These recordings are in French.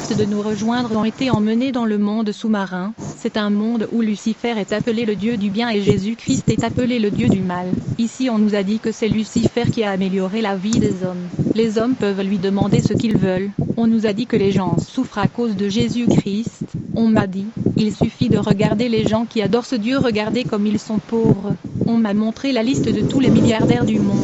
acceptent de nous rejoindre ont été emmenés dans le monde sous-marin. C'est un monde où Lucifer est appelé le dieu du bien et Jésus-Christ est appelé le dieu du mal. Ici on nous a dit que c'est Lucifer qui a amélioré la vie des hommes. Les hommes peuvent lui demander ce qu'ils veulent. On nous a dit que les gens souffrent à cause de Jésus-Christ. On m'a dit, il suffit de regarder les gens qui adorent ce Dieu, regardez comme ils sont pauvres. On m'a montré la liste de tous les milliardaires du monde.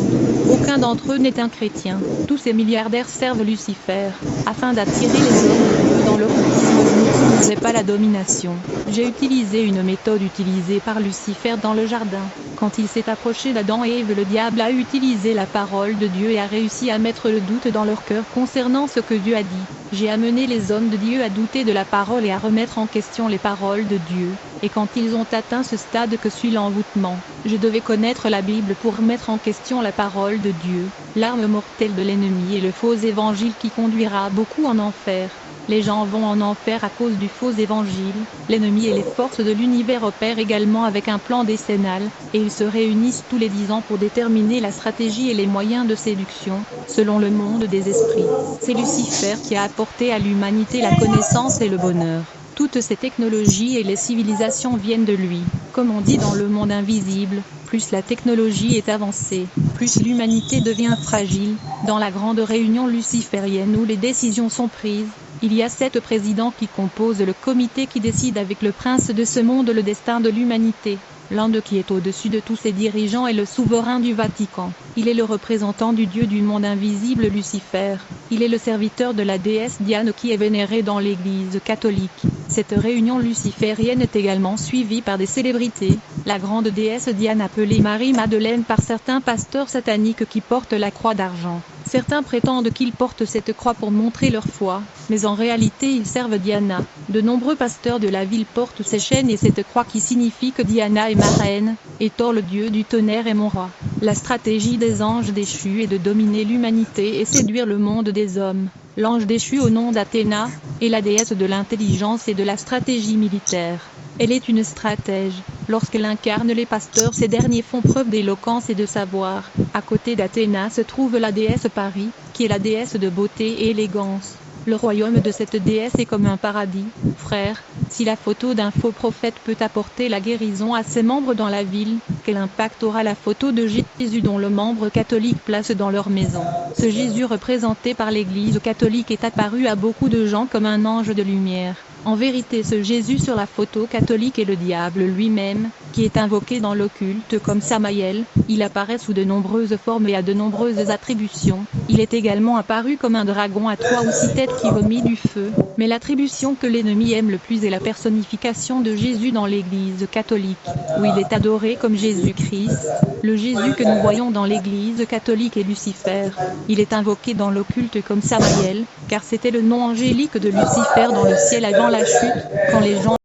Aucun d'entre eux n'est un chrétien. Tous ces milliardaires servent Lucifer, afin d'attirer les hommes dans l'occultisme, ce n'est pas la domination. J'ai utilisé une méthode utilisée par Lucifer dans le jardin. Quand il s'est approché d'Adam et Ève, le diable a utilisé la parole de Dieu et a réussi à mettre le doute dans leur cœur concernant ce que Dieu a dit. J'ai amené les hommes de Dieu à douter de la parole et à remettre en question les paroles de Dieu. Et quand ils ont atteint ce stade que suit l'envoûtement, je devais connaître la Bible pour remettre en question la parole de Dieu. L'arme mortelle de l'ennemi est le faux évangile qui conduira beaucoup en enfer. Les gens vont en enfer à cause du faux évangile. L'ennemi et les forces de l'univers opèrent également avec un plan décennal, et ils se réunissent tous les 10 ans pour déterminer la stratégie et les moyens de séduction, selon le monde des esprits. C'est Lucifer qui a apporté à l'humanité la connaissance et le bonheur. Toutes ces technologies et les civilisations viennent de lui. Comme on dit dans le monde invisible, plus la technologie est avancée, plus l'humanité devient fragile. Dans la grande réunion luciférienne où les décisions sont prises, il y a 7 présidents qui composent le comité qui décide avec le prince de ce monde le destin de l'humanité. L'un d'eux qui est au-dessus de tous ces dirigeants est le souverain du Vatican. Il est le représentant du dieu du monde invisible Lucifer. Il est le serviteur de la déesse Diane qui est vénérée dans l'église catholique. Cette réunion luciférienne est également suivie par des célébrités. La grande déesse Diane appelée Marie-Madeleine par certains pasteurs sataniques qui portent la croix d'argent. Certains prétendent qu'ils portent cette croix pour montrer leur foi, mais en réalité ils servent Diana. De nombreux pasteurs de la ville portent ces chaînes et cette croix qui signifie que Diana est ma reine, et Thor le dieu du tonnerre est mon roi. La stratégie des anges déchus est de dominer l'humanité et séduire le monde des hommes. L'ange déchu au nom d'Athéna est la déesse de l'intelligence et de la stratégie militaire. Elle est une stratège. Lorsqu'elle incarne les pasteurs, ces derniers font preuve d'éloquence et de savoir. À côté d'Athéna se trouve la déesse Paris, qui est la déesse de beauté et élégance. Le royaume de cette déesse est comme un paradis. Frère, si la photo d'un faux prophète peut apporter la guérison à ses membres dans la ville, quel impact aura la photo de Jésus dont le membre catholique place dans leur maison? Ce Jésus représenté par l'Église catholique est apparu à beaucoup de gens comme un ange de lumière. En vérité, ce Jésus sur la photo catholique est le diable lui-même, qui est invoqué dans l'occulte comme Samaël. Il apparaît sous de nombreuses formes et a de nombreuses attributions. Il est également apparu comme un dragon à 3 ou 6 têtes qui vomit du feu. Mais l'attribution que l'ennemi aime le plus est la personnification de Jésus dans l'Église catholique, où il est adoré comme Jésus-Christ. Le Jésus que nous voyons dans l'Église catholique est Lucifer. Il est invoqué dans l'occulte comme Samaël, car c'était le nom angélique de Lucifer dans le ciel avant la chute, quand les gens